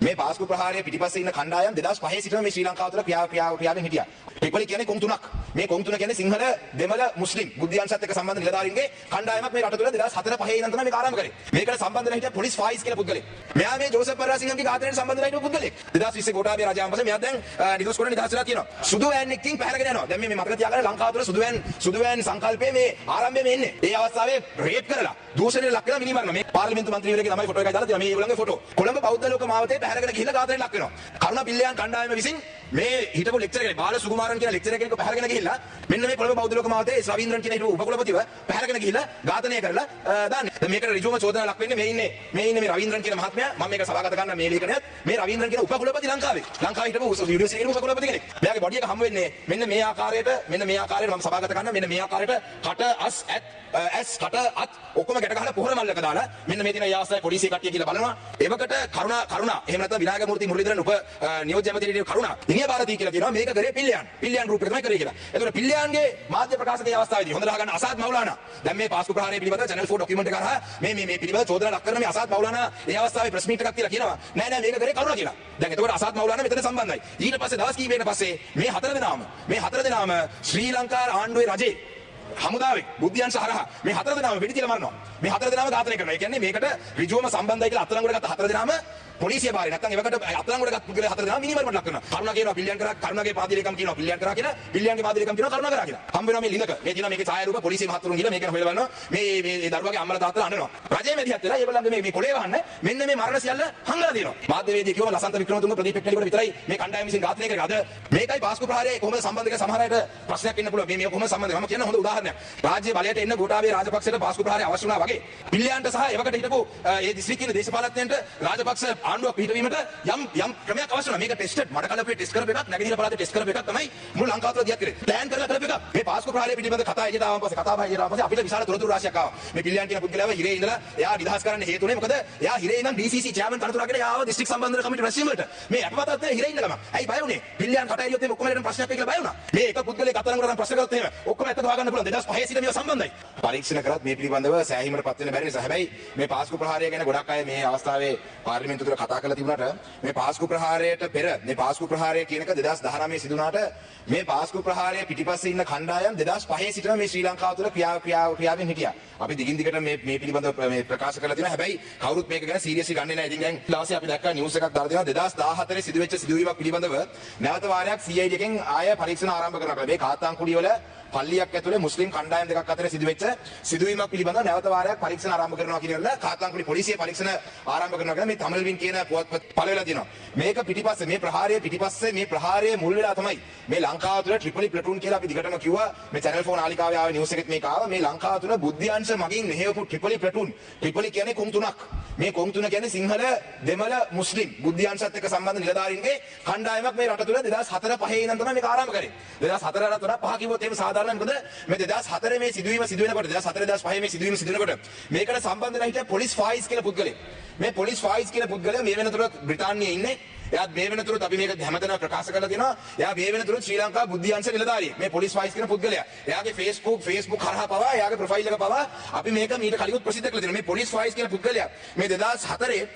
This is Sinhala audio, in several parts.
මේ පාස්කු ප්‍රහාරයේ පිටිපස්සේ ඉන්න කණ්ඩායම් 2005 සිටම මේ ශ්‍රී ලංකාව තුළ ක්‍රියාවෙන් හිටියා. ට්‍රිපලි කියන්නේ කොන් තුනක්. මේ කොන් තුන කියන්නේ සිංහල, දෙමළ, මුස්ලිම් බුද්ධියන්සත් එක්ක සම්බන්ධ නිලධාරීන්ගේ කණ්ඩායමක් මේ රට තුළ 2004 5 ඉඳන් තමයි මේක ආරම්භ කරේ. මේකට සම්බන්ධ වෙලා හිටිය පොලිස් ෆායිස් කියලා පුද්ගලෙක්. මෙයා මේ ජෝසප් පරාසිංහම්ගේ ඝාතනයට සම්බන්ධ වෙලා හිටපු පුද්ගලෙක්. 2020 ගෝඨාභය රාජාන් පස්සේ මෙයා දැන් නිදොස් කොට නිදහස් වෙලා තියෙනවා. සුදු වෑන් එකකින් පැහැරගෙන යනවා. දැන් මේ මතක තියාගන්න ලංකාව තුළ සුදු වෑන් සංකල්පයේ මේ ආරම්භයේ මේ එන්නේ. ඒ අවස්ථාවේ රේප් කරලා දූෂණයට ලක් කරලා මිනිමරනවා. මේ පාර්ලිමේන්තු මන්ත්‍රීවරයෙක්ගේ තමයි ෆොටෝ එකයි දාලා තියෙනවා. මේ ඒගොල්ලන්ගේ ෆොටෝ. කොළඹ බෞද්ධ ලෝක මාවතේ පැහැරගෙන ගිහිල්ලා ඝාතනයට ලක් වෙනවා. කරුණා පිල්ලයන් කණ්ඩායම විසින් මේ හිටපු ලෙක්චරර් කෙනෙක් බාල සුකුමාරන් කියන ලෙක්චරර් කෙනෙක්ව පැහැරගෙන ගිහිල්ලා මෙන්න මේ කොළඹ බෞද්ධ ලෝක මාවතේ ශ්‍රවීන්ද්‍රන් කියන හිටපු උපකුලපතිව පැහැරගෙන ගිහිල්ලා ඝාතනය කරලා දාන්නේ. දැන් මේකට ඍජුවම චෝදනා ලක් වෙන්නේ මේ ඉන්නේ මේ රවීන්ද්‍රන් කියන මහත්මයා. මම මේක සභාගත කරන්න මේ ලේඛනයත් මේ රවීන්ද්‍රන් කියන උපකුලපති ලංකාවේ හිටපු යුනිවර්සිටි එකේ උපකුලපති කෙනෙක්. මෙයාගේ බොඩි එක හම් වෙන්නේ මෙන්න මේ ආකාරයට මම සභාගත කරන්න මෙන්න මේ ආකාරයට කට කට අත් ඔක්කොම ගැට ගහලා පොහොර මල්ලක දාලා මෙන්න මේ දින යාසයි පොලිසිය කට්ටිය කියලා බලනවා. එවකට කරුණා එහෙම නැත්නම් විනායක මූර්ති මුරලිදරන් උප නියෝජ්‍ය ඇමතිවරයෙක් කරුණා ඉනිය ಭಾರತಿ කියලා කියනවා. මේක කරේ පිල්ලයන් ගෲප් එක තමයි කරේ කියලා. එතකොට පිල්ලයන්ගේ මාධ්‍ය ප්‍රකාශකයේ අවස්ථාවේදී හොඳට අහගන්න අසාද් මවුලානා දැන් මේ පාස්කු ප්‍රහාරය පිළිබඳව channel 4 ડોකියුමන්ට් එක හරහා මේ පිළිබඳව චෝදනා ලක් කරන මේ අසාද් මවුලානා ඒ අවස්ථාවේ ප්‍රෙස් මීට් එකක් තියලා කියනවා නෑ මේක කරේ කරුණා කියලා. දැන් එතකොට අසාද් මවුලානා මෙතන සම්බන්ධයි. ඊට පස්සේ දවස් කීපයකට පස්සේ මේ හතර දෙනාම ශ්‍රී ලංකා ආණ්ඩුවේ රජේ හමුදාවේ බුද්ධියන්ස හරහා මේ හතර දෙනාම වෙඩි තියලා මරනවා. මේ හතර දෙනාම ඝාතනය කරනවා. ඒ කියන්නේ මේකට ඍජුවම සම්බන්ධයි කියලා අත්අඩංගුවට ගත්ත හතර දෙනාම පොලිසිය බාරේ නැත්නම් එවකට අත්අඩංගුවට ගත්ත පුද්ගලයා හතර දෙනාම මිනිමරණයට ලක් කරනවා. කරුණා කියනවා පිල්ලයන් කරා, කරුණාගේ පාදිලේකම් කියනවා පිල්ලයන් කරා කියලා, පිල්ලයන්ගේ පාදිලේකම් කියනවා කරුණා කරා කියලා. හම් වෙනවා මේ ලිඳක. මේ තියෙනවා මේකේ ඡායාරූප පොලිසිය මහත්තුරුන් ගිහලා මේක හොයලා බලනවා. මේ දරුවාගේ අම්මලා තාත්තලා අඬනවා. රජයේ මෙදිහත් වෙලා ඒගොල්ලන්ගේ මේ කොලේ වහන්න මෙන්න මේ මරණ සියල්ල හංගලා දෙනවා. මාධ්‍යවේදී කිව්වම ලසන්ත වික්‍රමතුංග ප්‍රදීප් පෙට්ටලිගොඩ විතරයි මේ කණ්ඩායම විසින් ඝාතනය කරේ. අද මේකයි පාස්කු ප්‍රහාරයේ කොහොමද සම්බන්ධ කියලා සමහර අයට ප්‍රශ්නයක් ඉන්න පුළුවන්. මේ කොහොමද සම්බන්ධ? මම කියන හොඳ උදාහරණයක්. රාජ්‍ය බලයට එන්න ගෝඨාභය රාජපක්ෂට පාස්කු ප්‍රහාරය අවශ්‍ය වුණා වගේ පිල්ලයන්ට සහ එවකට හිටපු ඒ දිස්ත්‍රික්කයේ දේශපාලඥයන්ට රාජපක්ෂ ආණ්ඩුවක් පිටවීමට යම් ක්‍රමයක් අවශ්‍ය වුණා. මේක ටෙස්ටඩ් මඩ කලපේ ටෙස්ට් කරපු එකක්, නැගෙනහිර පළාතේ ටෙස්ට් කරපු එකක් තමයි මුළු ලංකාව තුළ දියත් කරේ. ප්ලෑන් කරලා කරපු එකක්. මේ පාස්කු ප්‍රහාරය පිළිබඳ කතා එළියට ආවන් පස්සේ අපිට විශාල තොරතුරු රාශියක් ආවා. මේ පිල්ලයන් කියන පුද්ගලයාව හිරේ ඉඳලා එයා නිදහස් කරන්න හේතු උනේ මොකද? එයා හිරේ ඉඳන් DCC චෙයාමන් තනතුරක් ගෙන ආව දිස්ත්‍රික් සම්බන්ධන කමිටු රැස්වීම වලට. මේ අපවතත් නැහැ හිරේ ඉන්න ගම. ඇයි බය වුනේ? පිල්ලයන් කට ඇරියොත් මේ ඔක්කොම ලේට ප්‍රශ්නයක් වෙයි කියලා බය වුණා. මේ එක පුද්ගලයෙක් අත්අඩංගුවට ගන්න ප්‍රශ්න කරත් එහෙම ඔක්කොම ඇත්ත හොයාගන්න පුළුවන්. 2005 සිට මේවා සම්බන්ධයි. පරීක්ෂණ කරත් මේ පිළිබඳව සෑහීමකට පත් වෙන්න බැරි නිසා. හැබැයි මේ පාස්කු ප්‍රහාරය ගැන ගොඩක් අය මේ අවස්ථාවේ පාර්ලිමේන්තුව තුළ කතා කරලා තිබුණාට මේ පාස්කු ප්‍රහාරයට පෙර මේ පාස්කු ප්‍රහාරය කියන එක 2019 සිදු වුණාට මේ පාස්කු ප්‍රහාරය පිටිපස්සේ ඉන්න කණ්ඩායම් 2005 සිටම මේ ශ්‍රී ලංකාව තුළ ක්‍රියාවෙන් හිටියා. අපි දිගින් දිගට මේ පිළිබඳව මේ ප්‍රකාශ කරලා තියෙනවා. හැබැයි කවුරුත් මේක ගැන සීරියස්ලි ගන්නේ නැහැ. ඉතින් දැන් ඊළාසේ අපි දැක්කා නිවුස් එකක් දාලා තියෙනවා 2014 සිදුවෙච්ච සිදුවීමක් පිළිබඳව නැවත වාරයක් CID එකෙන් ආය පරීක්ෂණ ආරම්භ කරනවා. මේ කාතාංකුඩිය වල පල්ලියක් ඇතුලේ මුස්ලිම් කණ්ඩායම් දෙකක් අතර සිදුවෙච්ච සිදුවීමක් පිළිබඳව නැවත වාරයක් පරීක්ෂණ ආරම්භ කරනවා කියනවා. කාතාංකුඩි පොලිසිය පරීක්ෂණ ආරම්භ කරනවා කියලා මේ තමිල්වින් කියන පුවත්පත් පළවෙලා තියෙනවා. මේක පිටිපස්සේ මේ ප්‍රහාරයේ පිටිපස්සේ මේ ප්‍රහාරයේ මුල් වෙලා තමයි මේ ලංකාව තුළ ට්‍රිපලි ප්ලටූන් කියලා අපි දිගටම කිව්වා. මේ channel 4 නාලිකාවේ ආවේ නිවුස් එකෙත් මේක ආවා. මේ ලංකාව තුළ බුද්ධියංශ මගින් මෙහෙයපු ට්‍රිපලි ප්ලටූන්. ට්‍රිපලි කියන්නේ කොම් තුනක්. මේ කොම් තුන කියන්නේ සිංහල, දෙමළ, මුස්ලිම් බුද්ධියංශත් එක්ක සම්බන්ධ නිලධාරීන්ගේ කණ්ඩායමක් මේ රට තුළ 2004 5 ඉඳන් තමයි මේක ආරම්භ කරේ. 2004 ට වඩා 5 කිව්වොත් එහෙම සාධාරණයි. මොකද මේ 2004 මේ සිදුවීම සිදුවෙනකොට 2004 2005 මේ සිදුවීම සිදුවෙනකොට මේකට සම්බන්ධ වෙලා හිටිය පොලිස් ෆායිස් කියලා පුද්ගලෙක්. මේ පොලිස් ෆායිස් කියලා පුද්ගලයා මේ වෙනතුරත් බ්‍රිතාන්‍යයේ ඉන්නේ. එයාත් මේ වෙනතුරත් අපි මේක හැමතැනම ප්‍රකාශ කරලා තියෙනවා. එයා මේ වෙනතුරත් ශ්‍රී ලංකා බුද්ධියංශ නිලධාරියෙක්. මේ පොලිස් ෆායිස් කියන පුද්ගලයා. එයාගේ Facebook හරහා පවා එයාගේ ප්‍රොෆයිල් එක පවා අපි මේක මීට කලිනුත් ප්‍රසිද්ධ කරලා තියෙනවා. මේ පොලිස් ෆායිස් කියන පුද්ගලයා මේ 2004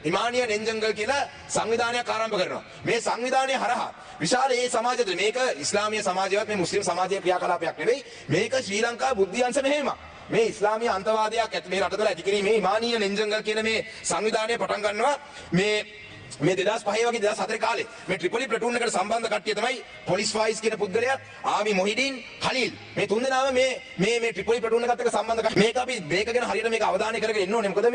ඉමානියන් එන්ජංගල් කියලා සංවිධානයක් ආරම්භ කරනවා. මේ සංවිධානය හරහා විශාල ඒ සමාජය තුළ මේක ඉස්ලාමීය සමාජයවත් මේ මුස්ලිම් සමාජයේ ක්‍රියාකලාපයක් නෙවෙයි. මේක ශ්‍රී ලංකා බුද්ධියංශ මෙහෙයුමක්. මේ ඉස්ලාමීය අන්තවාදයක් ඇති මේ රට තුළ ඇති කිරීමේ ඉමානියන් එන්ජංගල් කියන මේ සංවිධානය පටන් ගන්නවා. මේ 2005 වගේ 2004 කාලේ මේ ට්‍රිපලි ප්ලටූන් එකට සම්බන්ධ කට්ටිය තමයි පොලිස් ෆායිස් කියන පුද්ගලයා, ආමි මොහිඩින්, ඛලීල්. මේ තුන් දෙනාම මේ ට්‍රිපලි ප්ලටූන් එකත් එක්ක සම්බන්ධ කට්ටිය. මේක අපි මේක ගැන හරියට මේක අවධානය කරගෙන ඉන්න ඕනේ. මොකද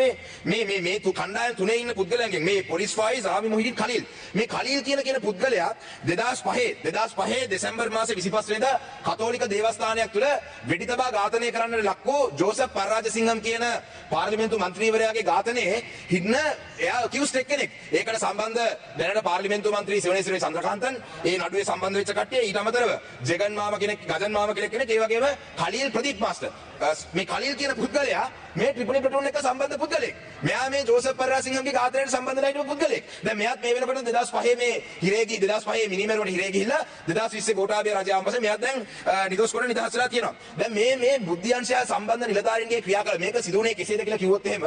මේ කණ්ඩායම් තුනේ ඉන්න පුද්ගලයන්ගෙන් මේ පොලිස් ෆායිස්, ආමි මොහිඩින්, ඛලීල්. මේ ඛලීල් කියන පුද්ගලයා 2005 දෙසැම්බර් මාසේ 25 වෙනිදා කතෝලික දේවස්ථානයක් තුල වෙඩි තබා ඝාතනය කරන්නට ලක් වූ ජෝසප් පරාජසිංහම් කියන පාර්ලිමේන්තු මන්ත්‍රීවරයාගේ ඝාතනයේ හිටන එයා කියුස්ට් කෙනෙක්. ඒකට සම්බන්ධ දැනට පාර්ලිමේන්තු මන්ත්‍රී සෙවණේසිරි චන්ද්‍රකාන්තන් ඒ නඩුවේ සම්බන්ධ වෙච්ච කට්ටිය ඊට අමතරව ජගන් මාම කෙනෙක් ඒ වගේම ඛලීල් ප්‍රදීප් මාස්ටර් මේ කලිල් කියන පුද්ගලයා මේ ට්‍රිපලි ප්ලටූන් එක සම්බන්ධ පුද්ගලෙක්. මෙයා මේ ජෝසප් පරාසිංහම්ගේ ඝාතනයට සම්බන්ධ නැති පුද්ගලෙක්. දැන් මෙයාත් මේ වෙනකොට 2005 මේ හිරේ ගිහින් 2005 මිනිමෙරුවට හිරේ ගිහිල්ලා 2020 ගෝඨාභය රජායන් පස්සේ මෙයාත් දැන් නිදොස් කොට නිදහස් වෙලා තියෙනවා. දැන් මේ බුද්ධ්‍යංශය සම්බන්ධ නිලධාරීන්ගේ ක්‍රියාකලාප මේක සිදුුනේ කෙසේද කියලා කිව්වොත් එහෙම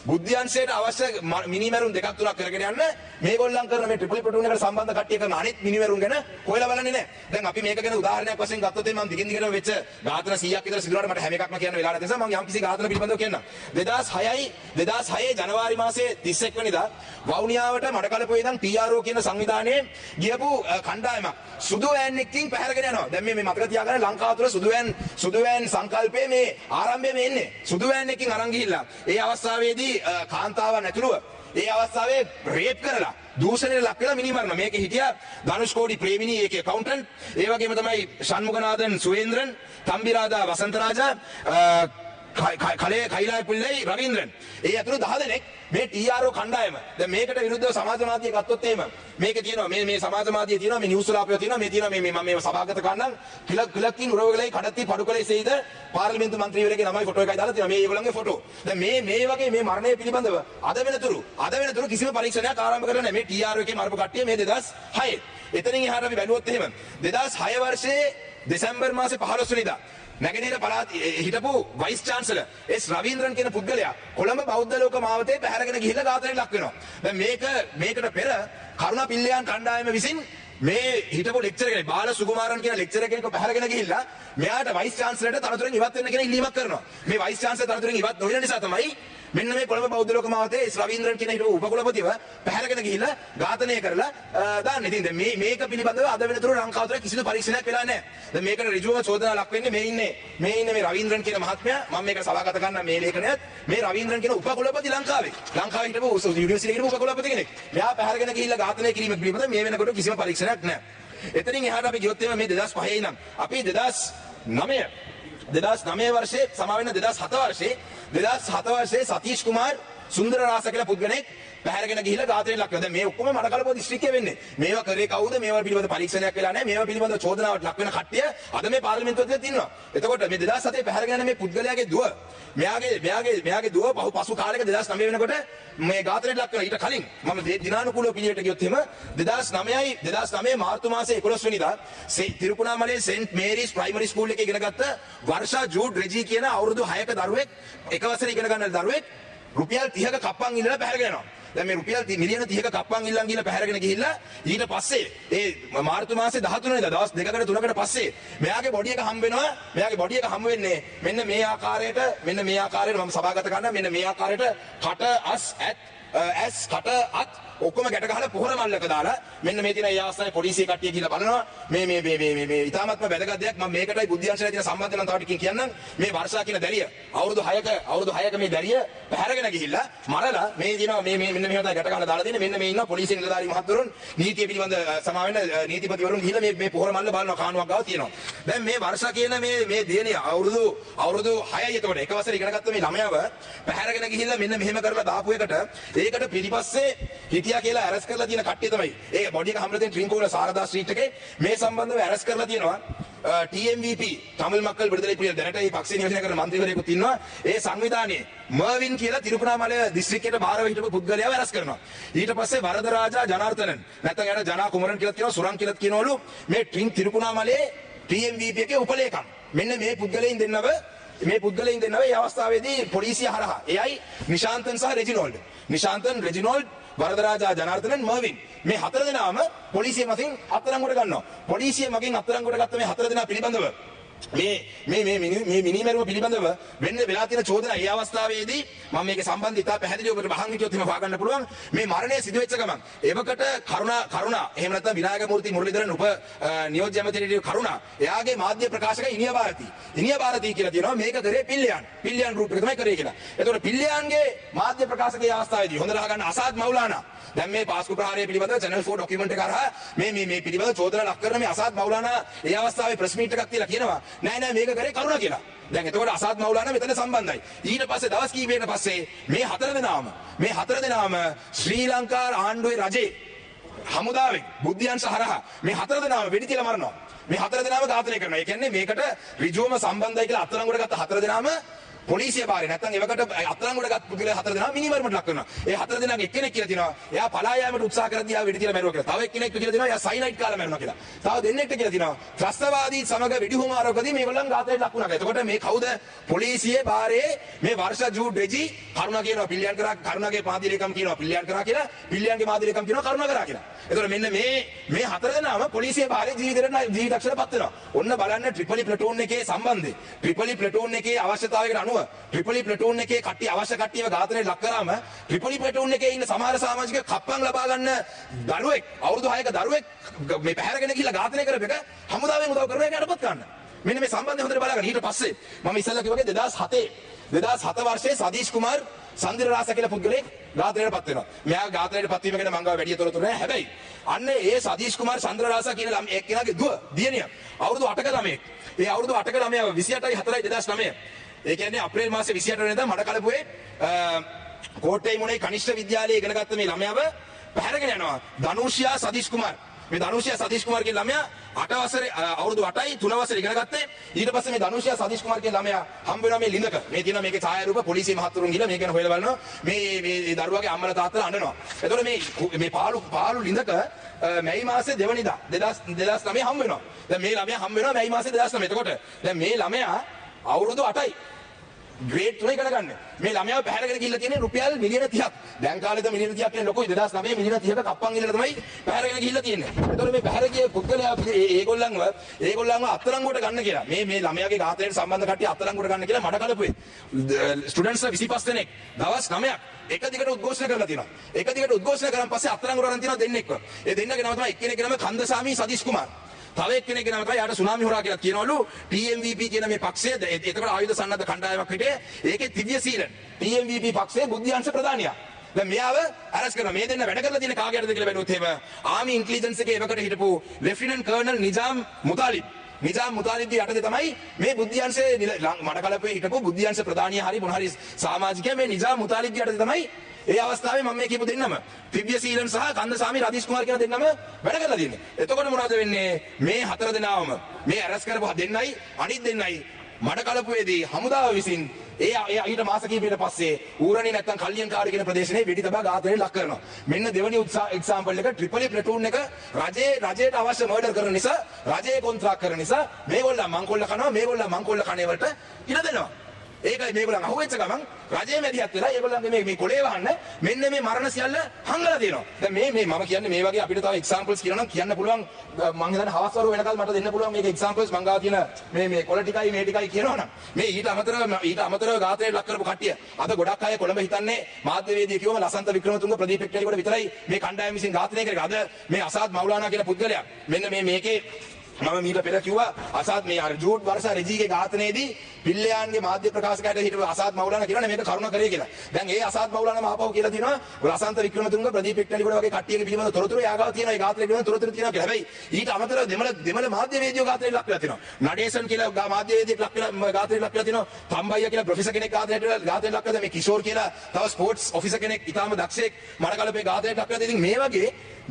බුද්ධ්‍යංශයට අවශ්‍ය මිනිමෙරුන් දෙකක් තුනක් කරගෙන යන්න මේගොල්ලන් කරන මේ ට්‍රිපලි ප්ලටූන් එකට සම්බන්ධ කට්ටිය කරන අනිත් මිනිමෙරුන් ගැන හොයලා බලන්නේ නැහැ. දැන් අපි මේක ගැන උදාහරණයක් වශයෙන් ගත්තොත් මම දිගින් දිගටම වෙච්ච ඝාතන 100ක් විතර සිදුවුණාට මට හැම එකක්ම කියන්න වෙලා නැති නිසා මම යම්කිසි ඝාතන පිළිබඳව කියන්නම්. 2006 ජනවාරි මාසයේ 31 වෙනිදා වවුනියාවට මඩකලපුවේ ඉඳන් TRO කියන සංවිධානයේ ගියපු කණ්ඩායමක් සුදු වෑන් එකකින් පැහැරගෙන යනවා. දැන් මේ මතක තියාගන්න ලංකාව තුළ සුදු වෑන් සංකල්පයේ මේ ආරම්භයේ මේ එන්නේ. සුදු වෑන් එකකින් අරන් ගිහිල්ලා ඒ අවස්ථාවේදී කාන්තාවන් ඇතුළුව ඒ අවස්ථාවේ රේප් කරලා දූෂණයට ලක් වෙලා මිනිමරණ. මේකේ හිටියා ධනුෂ් කෝඩි ප්‍රේමිනී ඒකේ account ඒ වගේම තමයි ෂණ්මුගනාഥන් සුවේන්ද්‍රන් තම්බිරාදා වසන්තරාජා කලේ කයිලාය පුල්ලයි රවීන්ද්‍රන් ඒ අතුරු 10 දෙනෙක් මේ TRO කණ්ඩායම. දැන් මේකට විරුද්ධව සමාජ මාධ්‍ය ගත්තොත් එහෙම මේකේ තියෙනවා මේ සමාජ මාධ්‍ය තියෙනවා මේ නිවුස් වල අපිව තියෙනවා මේ තියෙනවා මේ මම මේව සභාගත කරන්නම් කිලක්කින් උරවගලයි කඩත්ති පඩුකලයි සෙයිද පාර්ලිමේන්තු මන්ත්‍රීවරයෙක්ගේ ළමයි ෆොටෝ එකයි දාලා තියෙනවා මේ ඒගොල්ලන්ගේ ෆොටෝ. දැන් මේ වගේ මේ මරණය පිළිබඳව අද වෙනතුරු කිසිම පරීක්ෂණයක් ආරම්භ කරලා නැහැ. මේ TRO එකේ මරපු කට්ටිය මේ 2006 එතනින් එහාට අපි බැලුවොත් එහෙම 2006 වර්ෂයේ දෙසැම්බර් මාසේ 15 වෙනිදා නැගෙනහිර පළාත් හිටපු වයිස් චාන්සලර් එස් රවීන්ද්‍රන් කියන පුද්ගලයා කොළඹ බෞද්ධ ලෝක මාවතේ පැහැරගෙන ගිහිල්ලා ඝාතනයට ලක් වෙනවා. දැන් මේකට පෙර කරුණා පිල්ලයන් කණ්ඩායම විසින් මේ හිටපු ලෙක්චරර් කෙනෙක් බාල සුකුමාරන් කියන ලෙක්චරර් කෙනෙක්ව පැහැරගෙන ගිහිල්ලා මෙයාට වයිස් චාන්සලර්ට තනතුරෙන් ඉවත් වෙන්න කියන ඉල්ලීමක් කරනවා. මේ වයිස් චාන්සලර් තනතුරෙන් ඉවත් නොවන නිසා තමයි මෙන්න මේ කොළඹ බෞද්ධ ලෝක මාවතේ එස් රවීන්ද්‍රන් කියන හිටපු උපකුලපතිව පැහැරගෙන ගිහිල්ලා ඝාතනය කරලා දාන්න. ඉතින් දැන් මේක පිළිබඳව අද වෙනතුරු ලංකාව තුළ කිසිදු පරීක්ෂණයක් වෙලා නැහැ. දැන් මේකට ඍජුවම චෝදනා ලක් වෙන්නේ මේ ඉන්නේ මේ රවීන්ද්‍රන් කියන මහත්මයා. මම මේක සභාගත කරන්න මේ ලේඛනයත් මේ රවීන්ද්‍රන් කියන උපකුලපති ලංකාවේ හිටපු යුනිවර්සිටි එකේ උපකුලපති කෙනෙක්. මෙයා පැහැරගෙන ගිහිල්ලා ඝාතනය කිරීම පිළිබඳව මේ වෙනකොට කිසිම පරීක්ෂණයක් නැහැ. එතනින් එහාට අපි ගියොත් එimhe මේ 2005 ඉඳන් අපි 2009 වර්ෂයේ සමාවෙන්න 2007 වර්ෂයේ සතීෂ් කුමාර් සුන්දර රාස කියලා පුද්ගලෙක් පැහැරගෙන ගිහිල්ලා ඝාතනයට ලක් වෙනවා. දැන් මේ ඔක්කොම මඩකලපුව දිස්ත්‍රික්කයේ වෙන්නේ. මේවා කරේ කවුද? මේවා පිළිබඳ පරීක්ෂණයක් වෙලා නැහැ. මේවා පිළිබඳ චෝදනාවට ලක් වෙන කට්ටිය අද මේ පාර්ලිමේන්තුවේ ඉන්නවා. එතකොට මේ 2007 පැහැරගෙන යන මේ පුද්ගලයාගේ දුව මෙයාගේ දුව පසු කාලයක 2009 වෙනකොට මේ ඝාතනයට ලක් වෙනවා. ඊට කලින් මම දිනානුකූලව පිළිවෙලට ගියොත් එහෙම 2009 මාර්තු මාසයේ 11 වෙනිදා තිරුකුණාමලේ සෙන්ට් මේරීස් ප්‍රයිමරි ස්කූල් එකේ ඉගෙන ගත්ත වර්ෂා ජූඩ් රෙජී කියන අවුරුදු 6ක දරුවෙක් එක වසරේ ඉගෙන ගන්න දරුවෙක් රුපියල් 30ක කප්පන් ඉල්ලලා පැහැරගෙන යනවා. දැන් මේ රුපියල් මිලියන 30ක කප්පන් ඉල්ලන් ගිහලා පැහැරගෙන ගිහිල්ලා ඊට පස්සේ ඒ මාර්තු මාසේ 13 වෙනිදා දවස් 2කට 3කට පස්සේ මෙයාගේ බොඩි එක හම්බ වෙනවා. මෙයාගේ බොඩි එක හම්බ වෙන්නේ මෙන්න මේ ආකාරයට මම සභාගත කරනවා. මෙන්න මේ ආකාරයට කට ඇස් කට අත් ඔක්කොම ගැට ගහලා පොහොර මල්ලක දාලා මෙන්න මේ තියෙන ඒ අවස්ථාවේ පොලිසිය කට්ටිය ගිහලා බලනවා මේ ඉතාමත්ම වැදගත් දෙයක්. මම මේකටයි බුද්ධ්‍යංශයට තියෙන සම්බන්ධය නම් තව ටිකකින් කියන්නම්. මේ වර්ෂා කියන දැරිය අවුරුදු 6ක මේ දැරිය පැහැරගෙන ගිහිල්ලා මරලා මේ තියෙනවා මෙන්න මෙහෙම තමයි ගැට ගහලා දාලා තියෙන්නේ. මෙන්න මේ ඉන්න පොලිසිය නිලධාරී මහත්වරුන් නීතිය පිළිබඳ සමාවෙන්න නීතිපතිවරුන් ගිහිල්ලා මේ පොහොර මල්ල බලනවා කානුවක් ගාව තියෙනවා. දැන් මේ වර්ෂා කියන මේ දියණිය අවුරුදු 6යි එතකොට එක වසර ඉගෙන ගත්ත මේ ළමයාව පැහැරගෙන ගිහිල්ලා මෙන්න මෙහෙම කරලා දාපු ඒකට පිටිපස්සේ හිටියා කියලා ඇරස් කරලා තියෙන කට්ටිය තමයි. ඒ බොඩි එක හම්බලා තියෙන ට්‍රින්කෝල සාරදා ස්ට්‍රීට් එකේ මේ සම්බන්ධව ඇරස් කරලා තියෙනවා. TMVP තමිල් මක්කල් විடுதலை පුලිය දැනට මේ පක්ෂ නියෝජනය කරන മന്ത്രിවරයෙකුත් ඉන්නවා. ඒ සංවිධානයේ මර්වින් කියලා තිරුකුණාමලය දිස්ත්‍රික්කයට බාරව හිටපු පුද්ගලයාව ඇරස් කරනවා. ඊට පස්සේ වරදරාජා ජනාර්දනන් නැත්නම් යාට ජනා කුමරන් කියලාත් කියනවා සුරං කියලාත් කියනවලු මේ තිරුකුණාමලයේ TMVP එකේ උපලේකම්. මෙන්න මේ පුද්ගලයන් දෙන්නව මේ අවස්ථාවේදී පොලිසිය හරහා එයයි නිශාන්තන් සහ රෙජිනෝල්ඩ් වරදරාජා ජනාර්දනන් මර්වින් මේ හතර දෙනාම පොලිසිය මතින් අත්අඩංගුවට ගන්නවා. පොලිසිය මගින් අත්අඩංගුවට ගත්ත මේ හතර දෙනා පිළිබඳව මේ මිනිමෙරුව පිළිබඳව වෙලා තියෙන චෝදනා ඒ අවස්ථාවේදී මම මේකේ සම්බන්ධය ඉතා පැහැදිලිව ඔබට බහන් හිටියොත් එහෙම හොයාගන්න පුළුවන්. මේ මරණය සිදු වෙච්ච ගමන් එවකට කරුණා එහෙම නැත්නම් විනායක මූර්ති මුරලිදරන් උප නියෝජ්‍ය ඇමතිවරයෙකු කරුණා එයාගේ මාධ්‍ය ප්‍රකාශක ඉනිය ಭಾರತಿ කියලා තියෙනවා. මේක කරේ පිල්ලියන් ගෲප් එක තමයි කරේ කියලා. එතකොට පිල්ලියන්ගේ මාධ්‍ය ප්‍රකාශකයේ අවස්ථාවේදී හොඳට අහගන්න අසාද් මවුලානා දැන් මේ පාස්කු ප්‍රහාරය පිළිබඳව channel 4 ડોකියුමන්ට් එක කරා මේ පිළිබඳව චෝදනා ලක් කරන මේ අසාද් මවුලානා ඒ අවස්ථාවේ ප්‍රෙස් මීට් එකක් තියලා කියනවා නෑ මේක කරේ කරුණා කියලා. දැන් එතකොට අසාද් මවුලානා මෙතන සම්බන්ධයි. ඊට පස්සේ දවස් කීපයකට පස්සේ මේ හතර දෙනාම ශ්‍රී ලංකා ආණ්ඩුවේ රජේ හමුදාවේ බුද්ධ්‍යංශ හරහා මේ හතර දෙනාම වෙඩි තියලා මරනවා. මේ හතර දෙනාම ඝාතනය කරනවා. ඒ කියන්නේ මේකට ඍජුවම සම්බන්ධයි කියලා අත්අඩංගුවට ගත්ත හතර දෙනාම පොලිසිය බාරේ නැත්නම් එවකට අත්අඩංගුවට ගත් පුද්ගලයා හතර දෙනා මිනිමරුමට ලක් කරනවා. ඒ හතර දෙනාගේ එක්කෙනෙක් කියලා තියෙනවා එයා පලා යාමට උත්සාහ කරද්දී ආ වෙඩි තියලා මැරුවා කියලා. තව එක්කෙනෙක් කියලා තියෙනවා එයා සයිනයිඩ් කාලා මැරුණා කියලා. තව දෙන්නෙක්ට කියලා තියෙනවා ත්‍රස්තවාදී සමග වෙඩි හුමාරකදී මේගොල්ලන් ඝාතනයට ලක් වුණා කියලා. එතකොට මේ කවුද? පොලිසියේ බාරේ මේ වර්ෂා ජූඩ් රෙජි කරුණා කියනවා පිල්ලියන් කරා, කරුණාගේ මාධ්‍යලේකම් කියනවා පිල්ලියන් කරා කියලා, පිල්ලියන්ගේ මාධ්‍යලේකම් කියනවා කරුණා කරා කියලා. එතකොට මෙන්න මේ හතර දෙනාම පොලිසියේ බාරේ ජීවිතක්ෂරපත් වෙනවා. ඔන්න බලන්න ට්‍රිපලි ප්ලටූන් එකේ සම්බන්ධය. ට්‍රිපලි ප්ලටූන් එකේ අවශ්‍යතාවයකට අනුව ට්‍රිපලි ප්ලටූන් එකේ කට්ටිය අවශ්‍ය කට්ටියව ඝාතනයට ලක් කරාම ට්‍රිපලි ප්ලටූන් එකේ ඉන්න සමහර සමාජික කප්පන් ලබා ගන්න දරුවෙක් අවුරුදු 6ක දරුවෙක් මේ පැහැරගෙන ගිහිල්ලා ඝාතනය කරපු එක හමුදාවෙන් උදව් කරන එක යටපත් ගන්න. මෙන්න මේ සම්බන්ධය හොඳට බලගන්න. ඊට පස්සේ මම ඉස්සෙල්ලා කිව්වා 2007 වර්ෂයේ සදීෂ් කුමාර් සන්දිරාස කියලා පුද්ගලෙක් ඝාතනයටපත් වෙනවා. මෙයා ඝාතනයටපත් වීම ගැන මම ගාව වැඩි තොරතුරු නැහැ. හැබැයි අන්න ඒ සදීෂ් කුමාර් සන්දිරාස කියන එක්කෙනාගේ දුව දියණිය අවුරුදු 8ක ළමයෙක්. ඒ අවුරුදු 8ක ළමයා 28/4/2009 ඒ කියන්නේ අප්‍රේල් මාසේ 28 වෙනිදා මඩකලපුවේ කෝට්ටේ මුනේ කනිෂ්ඨ විද්‍යාලයේ ඉගෙන ගත්ත මේ ළමයාව පැහැරගෙන යනවා. ධනුෂ්‍යා සදීෂ් කුමාර්. මේ ධනුෂ්‍යා සදීෂ් කුමාර් කියන ළමයා 8 වසරේ අවුරුදු 8යි 3 වසරේ ඉගෙන ගත්තේ. ඊට පස්සේ මේ ධනුෂ්‍යා සදීෂ් කුමාර් කියන ළමයා හම්බ වෙනවා මේ ලිඳක. මේ තියෙනවා මේකේ ඡායාරූප පොලිසිය මහත්තුරුන් ගිහලා මේක ගැන හොයලා බලනවා. මේ දරුවාගේ අම්මලා තාත්තලා අඬනවා. එතකොට මේ පාළු ලිඳක මැයි මාසේ දෙවනිදා 2009 හම්බ වෙනවා. දැන් මේ ළමයා හම්බ වෙනවා මැයි මාසේ 2009. එතකොට දැන් මේ ළමයා අවුරුදු 8යි. ග්‍රේඩ් 3 ඉගෙන ගන්න. මේ ළමයාව පැහැරගෙන ගිහිල්ලා තියෙන්නේ රුපියල් මිලියන 30ක්. දැන් කාලේද මිලියන 30ක් කියන්නේ ලොකුයි. 2009 මිලියන 30ක කප්පන් ඉල්ලලා තමයි පැහැරගෙන ගිහිල්ලා තියෙන්නේ. ඒතකොට මේ පැහැර ගිය පුද්ගලයා ඒගොල්ලන්ව අත්අඩංගුවට ගන්න කියලා. මේ ළමයාගේ ඝාතනයට සම්බන්ධ කට්ටිය අත්අඩංගුවට ගන්න කියලා මඩ කලපුවේ. ස්ටුඩන්ට්ස්ලා 25 දෙනෙක් දවස් 9ක් එක දිගට උද්ඝෝෂණය කරලා තියෙනවා. එක දිගට උද්ඝෝෂණය කරන් පස්සේ අත්අඩංගුවට අරන් තියෙනවා දෙන්නෙක්ව. ඒ දෙන්නගේ නම තමයි එක්කෙනෙක්ගේ නම කන්දසාමි සදීෂ් කුමාර්. තව එක්කෙනෙක්ගේ නම තමයි යාට සුනාමි හොරා කියලා කියනවලු TMVP කියන මේ පක්ෂය. එතකොට ආයුධ සන්නද්ධ කණ්ඩායමක් හිටියේ. ඒකේ තිව්‍ය සීලන් TMVP පක්ෂයේ බුද්ධ්‍යංශ ප්‍රධානියා. දැන් මෙයාව අරස් කරනවා. මේ දෙන්න වැඩ කරලා තියෙන කාගේද කියලා බැලුවොත් එහෙම ආමි ඉන්ටෙලිජන්ස් එකේ එවකට හිටපු ලෙෆ්ටිනන්ට් කර්නල් නිජාම් මුතාලිබ්ගේ යටතේ තමයි මේ බුද්ධ්‍යංශයේ මඩකලපුවේ හිටපු බුද්ධ්‍යංශ ප්‍රධානියා හරි මොන හරි සමාජිකයා මේ නිජාම් මුතාලිබ්ගේ යටතේ තමයි ඒ අවස්ථාවේ මම මේ කියපු දෙන්නම තිව්‍ය සීලන් සහ කන්දසාමි රදීෂ් කුමාර් කියන දෙන්නම වැඩ කරලා තියෙන්නේ. එතකොට මොනවද වෙන්නේ? මේ හතර දෙනාම මේ අරස් කරපු දෙන්නයි අනිත් දෙන්නයි මඩකලපුවේදී හමුදාව විසින් ඊට මාස කිහිපයකට පස්සේ ඌරණි නැත්තම් කල්ලියන්කාරී කියන ප්‍රදේශනේ වෙඩි තබා ඝාතනයට ලක් කරනවා. මෙන්න දෙවනි එක්සැම්පල් එක ට්‍රිපලි ප්ලටූන් එක රජයට අවශ්‍ය මර්ඩර් කරන නිසා රජයේ කොන්ත්‍රාත් කරන නිසා මේගොල්ලන් මංකොල්ල කනවා මේගොල්ලන් මංකොල්ල කණේ වලට ඉඩ දෙනවා. ඒකයි මේගොල්ලන් අහුවෙච්ච ගමන් රජයේ මැදිහත් වෙලා ඒගොල්ලන්ගේ මේ කොලේ වහන්න මෙන්න මේ මරණ සියල්ල හංගලා තියෙනවා. දැන් මේ මම කියන්නේ මේ වගේ අපිට තව එක්සැම්පල්ස් කියනවා නම් කියන්න පුළුවන්. මම හිතන්නේ හවස් වරු වෙනකල් මට දෙන්න පුළුවන් මේක එක්සැම්පල්ස් මං ගාව තියෙන මේ කොල ටිකයි මේ ටිකයි කියනවනම් මේ ඊට අමතරව ඝාතනයට ලක් කරපු කට්ටිය අද ගොඩක් අය කොළඹ හිතන්නේ මාධ්‍යවේදී කිව්වම ලසන්ත වික්‍රමතුංග ප්‍රදීප් එක්ටේලියට විතරයි මේ කණ්ඩායම විසින් ඝාතනය කරේ. අද මේ අසාද් මවුලානා කියන පුද්ගලයා මෙන්න මේකේ මම මීට පෙර කිව්වා අසාද් මේ ජූඩ් වර්ෂා රෙජිගේ ඝාතනයේදී පිල්ලයාන්ගේ මාධ්‍ය ප්‍රකාශකයට හිටපු අසාද් මවුලානා කියනවා මේක කරුණ කරේ කියලා. දැන් ඒ අසාද් මවුලානා මහපව් කියලා තියෙනවා ලසන්ත වික්‍රමතුංග ප්‍රදීප් එක්ටේලියට වගේ කට්ටියගේ පිළිබඳ තොරතුරු යාගාව තියෙනවා. ඒ ඝාතනය පිළිබඳ තොරතුරු තියෙනවා කියලා. හැබැයි ඊට අමතරව දෙමළ මාධ්‍යවේදියෝ ඝාතනයට ලක් වෙලා තියෙනවා. නඩේසන් කියලා මාධ්‍යවේදියෙක් ඝාතනයට ලක් වෙලා තියෙනවා. තම්බයියා කියලා ප්‍රොෆෙසර් කෙනෙක් ඝාතනයට ලක් වෙලා. මේ කිෂෝර් කියලා තව ස්පෝර්ට්ස් ඔෆිසර් කෙනෙක් ඊටාම දක්ෂයෙක් මඩකලපේ ඝාතනයට ලක් වෙලා. ඉතින් මේ වගේ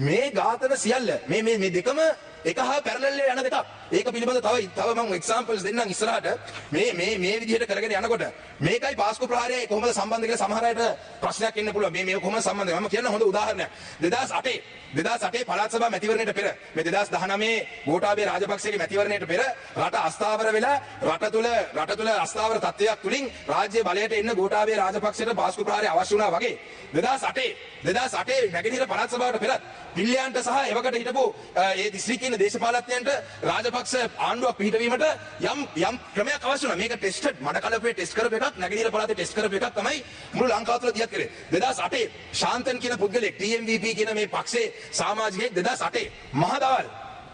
මේ ඝාතන සියල්ල මේ දෙකම එක හා පැරලල් යන දෙකක්. ඒක පිළිබඳ තව මම එක්සැම්පල්ස් දෙන්නම් ඉස්සරහට. මේ විදිහට කරගෙන යනකොට මේකයි පාස්කු ප්‍රහාරයයි කොහොමද සම්බන්ධ කියලා සමහර අයට ප්‍රශ්නයක් එන්න පුළුවන්. මේ කොහොමද සම්බන්ධ? මම කියන හොඳ උදාහරණයක්. 2008 පළාත් සභා මැතිවරණයට පෙර මේ 2019 ගෝඨාභය රාජපක්ෂගේ මැතිවරණයට පෙර රට අස්ථාවර වෙලා රට තුල අස්ථාවර තත්ත්වයක් තුලින් රාජ්‍ය බලයට එන්න ගෝඨාභය රාජපක්ෂට පාස්කු ප්‍රහාරය අවශ්‍ය වුණා වගේ 2008 නැගෙනහිර පළාත් සභාවට පෙරත් පිල්ලයන්ට සහ එවකට හිටපු ඒ දිස්ත්‍රික්කයේ දේශපාලඥයන්ට රාජපක්ෂ ආණ්ඩුවක් පිහිටවීමට යම් ක්‍රමයක් අවශ්‍ය වුණා. මේක ටෙස්ටඩ් මඩකලපුවේ ටෙස්ට් කරපු එකක් නැගෙනහිර පළාතේ ටෙස්ට් කරපු එකක් තමයි මුළු ලංකාව තුළ දියත් කරේ. 2008 ශාන්තන් කියන පුද්ගලෙක් TMVP කියන මේ පක්ෂයේ සමාජිකයෙක් 2008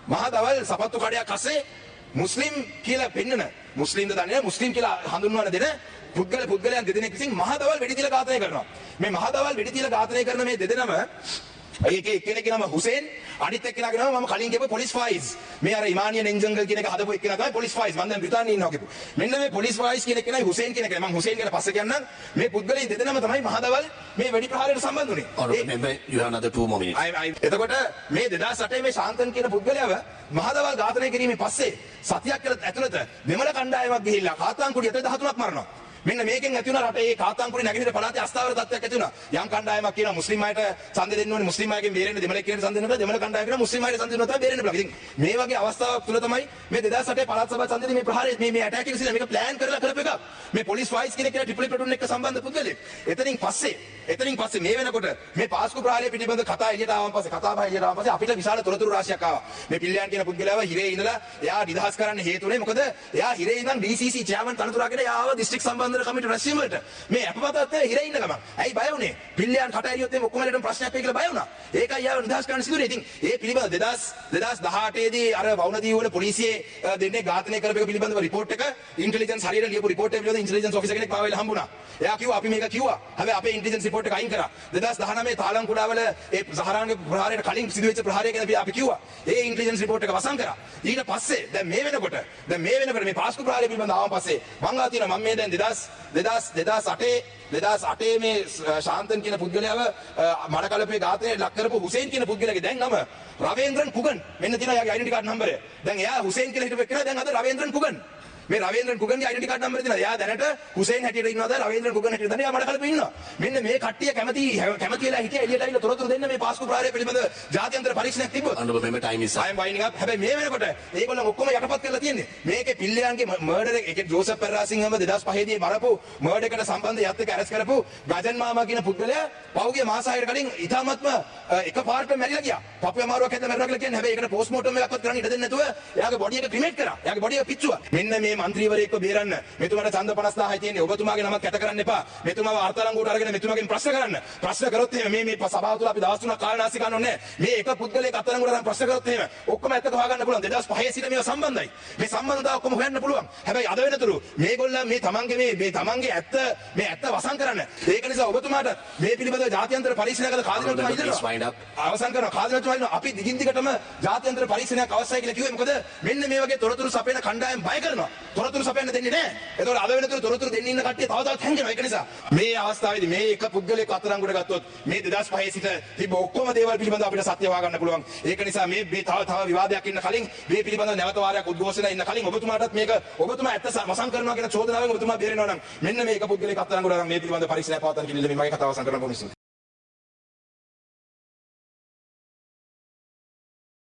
මහදවල් සපත්තු කඩයක් අස්සේ මුස්ලිම් කියලා පෙන්නන මුස්ලිම්ද දන්නේ මුස්ලිම් කියලා හඳුන්වන දෙන පුද්ගලයන් දෙදෙනෙක් විසින් මහදවල් වෙඩි තියලා ඝාතනය කරනවා. මේ මහදවල් වෙඩි තියලා ඝාතනය කරන මේ දෙදෙනම ඒකේ එක්කෙනෙක්ගේ නම හුසේන් අනිත් එක්කෙනාගේ නම මම කලින් කියපු පොලිස් ෆයිස් මේ අර ඉමානියන් එන්ජන්ගල් කියන එක හදපු එක්කෙනා තමයි පොලිස් ෆයිස් මම දැන් බ්‍රිතාන්‍යයේ ඉන්නවා කියපු මෙන්න මේ පොලිස් ෆයිස් කියන එකනයි හුසේන් කියන එකයි මම හුසේන් ගැන පස්සේ කියන්නම් මේ පුද්ගලයන් දෙදෙනාම තමයි මහදවල් මේ වෙඩි ප්‍රහාරයට සම්බන්ධ වුණේ Remember, you have another 2 more minutes. එතකොට මේ 2008 මේ ශාන්තන් කියන පුද්ගලයාව මහදවල් ඝාතනය කිරීමේ පස්සේ සතියක් ඇතුළත දෙමළ කණ්ඩායමක් ගිහිල්ලා කාතාන්කුඩිය 13ක් මරනවා මෙන්න මේකෙන් ඇති වුණා රටේ කාතාන්කුඩි නැගෙනහිර පළාතේ අස්ථාවර තත්ත්වයක් ඇති වුණා. යම් කණ්ඩායමක් කියනවා මුස්ලිම් අයට ඡන්දෙ දෙන්න ඕනේ මුස්ලිම් අයගෙන් බේරෙන්න දෙමළ කියන ඡන්දෙ දෙන්න දෙමළ කණ්ඩායම කියනවා මුස්ලිම් අයට ඡන්දෙ දෙන්න තමයි බේරෙන්න පුළුවන්. ඉතින් මේ වගේ අවස්ථාවක් තුල තමයි මේ 2008 පළාත් සභා ඡන්දෙදී මේ ප්‍රහාරය මේ ඇටැක් එක සිදුලා මේක ප්ලෑන් කරලා කරපු එකක්. මේ පොලිස් ෆයිස් කෙනෙක් කියලා ට්‍රිපල් ප්ලටූන් එක්ක සම්බන්ධ පුද්ගලෙක්. එතනින් පස්සේ මේ වෙනකොට මේ පාස්කු ප්‍රහාරය පිළිබඳ කතා එළියට ආවන් පස්සේ අපිට විශාල තොරතුරු රාශියක් ආවා. මේ පිල්ලයන් කියන පුද්ගලයාව හිරේ ඉඳලා එයා නිදහස් කරන්න හේතු උනේ මොකද එයා හිරේ ඉඳන් DCC චෙයාමන් තනතුරාගෙන එයාව දිස්ත්‍රික් සම්බන්ධන කමිටු රැස්වීම වලට මේ අපපතත් හිරේ ඉන්න ගමන් ඇයි බය වුනේ පිල්ලයන් කට ඇරියොත් එimhe ඔක්කොම ලේටම ප්‍රශ්නයක් වෙයි කියලා බය වුණා. ඒකයි යාව නිදහස් කරන්න සිදුනේ. ඉතින් ඒ පිළිබඳ 2018 දී අර වවුනදී වල පොලිසියේ දෙන්නේ ඝාතනය කරපු එක පිළිබඳව රිපෝට් එක ඉන්ටෙලිජන්ස් හරියට ලියපු රිපෝට් එක පිළිබඳව ඉන්ටෙලිජන්ස් ඔෆිසර් කෙනෙක් පාවෙල හම්බුණා. එයා කිව්වා අපි මේක කිව්වා. හැබැයි අපේ ඉන්ටෙලිජන්ස් රිපෝට් එක අයින් කරා. 2019 තාලංකුඩාවල ඒ සහරාන්ගේ ප්‍රහාරයට කලින් සිදුවෙච්ච ප්‍රහාරය ගැන අපි කිව්වා. ඒ ඉන්ටෙලිජන්ස් රිපෝට් එක වසන් කරා. ඊට පස්සේ දැන් මේ වෙනකොට මේ පාස්කු ප්‍රහාරය පිළිබඳව ආවන් පස්සේ මං ආ තියෙනවා මම මේ දැන් 2008 මේ ශාන්තන් කියන පුද්ගලයාව මඩකලපේ ඝාතනයේ ලක් කරපු හුසේන් කියන පුද්ගලයාගේ දැන් නම රවේන්ද්‍රන් කුගන් මෙන්න තියෙනවා යාගේ ඩෙන්ටි කාඩ් නම්බරය. දැන් එයා හුසේන් කියලා හිටපු එකන දැන් අද රවේන්ද්‍රන් කුගන්. මේ රවේන්ද්‍රන් කුගන්ගේ ඩෙන්ටි කාඩ් නම්බරය තියෙනවා. එයා දැනට හුසේන් හැටියට ඉන්නවද රවේන්ද්‍රන් කුගන් හැටියට දැන් එයා මඩකලපේ ඉන්නවා. මෙන්න මේ කට්ටිය කැමති වෙලා හිටිය එළියට ඇවිල්ලා තොරතුරු දෙන්න මේ පාස්කු ප්‍රහාරය පිළිබඳ ජාත්‍යන්තර පරීක්ෂණයක් තිබ්බොත්. Remember, time is up. I am winding up. හැබැයි මේ වෙනකොට ඒගොල්ලෝ ඔක්කොම යටපත් කරලා තියෙන්නේ. මේකේ පිල්ලයන්ගේ මර්ඩර් එක ජෝසප් පෙරාසිංහම 2005 දී මරපු මර්ඩර් එකට සම්බන්ධ යත් එක අරස් කරපු ගජන් මාමා කියන පුද්ගලයා පහුගිය මාස 6කට කලින් ඉතාමත්ම එකපාරට මැරිලා ගියා. පපුවේ අමාරුවක් හැදලා මැරුණා කියලා කියන්නේ. හැබැයි ඒකට පෝස්ට්මෝර්ටම් එකක්වත් කරන්න ඉඩ දෙන්නේ නැතුව එයාගේ බොඩි එක ක්‍රිමේට් කරා. එයාගේ බොඩි එක පිච්චුවා. මෙන්න මේ മന്ത്രിවරයෙක්ව බේරන්න මෙතුමාට ඡන්ද 50000යි තියෙන්නේ. ඔබතුමාගේ නමක් කැත කරන්න එපා. මෙතුමාව අර්ථලංගුවට අරගෙන මෙතුමාගෙන් ප්‍රශ්න කරන්න. ප්‍රශ්න කරොත් එහෙම මේ සභාව තුල අපි දවස් 3ක් කාලනාසි ගන්න ඕනේ. මේ එක පුද්ගලයෙක් අත්අඩංගුවට අරන් ප්‍රශ්න කරොත් එහෙම ඔක්කොම ඇත්තට හොයාගන්න පුළුවන්. 2005 සිට මේවා සම්බන්ධයි. මේ සම්බන්ධතාව ඔක්කොම හොයන්න පුළුවන්. හැබැයි අද වෙනතුරු මේගොල්ලන් මේ තමන්ගේ ඇත්ත වසන් කරන්න. ඒක නිසා ඔබතුමාට මේ පිළිබඳව ජාත්‍යන්තර පරීක්ෂණයකට කාදිනතුමා ඉදලා අවසන් කරනවා. කාදිනතුමා ඉන්නවා. අපි දිගින් දිගටම ජාත්‍යන්තර පරීක්ෂණයක් අවශ්‍යයි කියලා කිව්වේ මොකද? මෙන්න මේ වගේ තොරතුරු සපයන කණ්ඩායම් බය කරනවා. තොරතුරු සපයන්න දෙන්නේ නැහැ. ඒතකොට අද වෙනතුරු තොරතුරු දෙන්න ඉන්න කට්ටිය තව තවත් හැංගෙනවා. ඒක නිසා මේ අවස්ථාවේදී මේ එක පුද්ගලයෙක් අත්අඩංගුවට ගත්තොත් මේ 2005 සිට තිබ්බ ඔක්කොම දේවල් පිළිබඳව අපිට සත්‍ය හොයාගන්න පුළුවන්. ඒක නිසා මේ තව විවාදයක් ඉන්න කලින් මේ පිළිබඳව නැවත වාරයක් උද්ඝෝෂණය ඉන්න කලින් ඔබතුමාටත් මේක ඔබතුමා ඇත්ත වසන් කරනවා කියන චෝදනාවෙන් ඔබතුමා බේරෙනවා නම් මෙන්න මේක පුද්ගලයෙක් අත්අඩංගුවට අරන් මේ පිළිබඳව පරීක්ෂණයක් පවත්වන්න කියලා මම කතාව අවසන් කරන්න ඕනේ.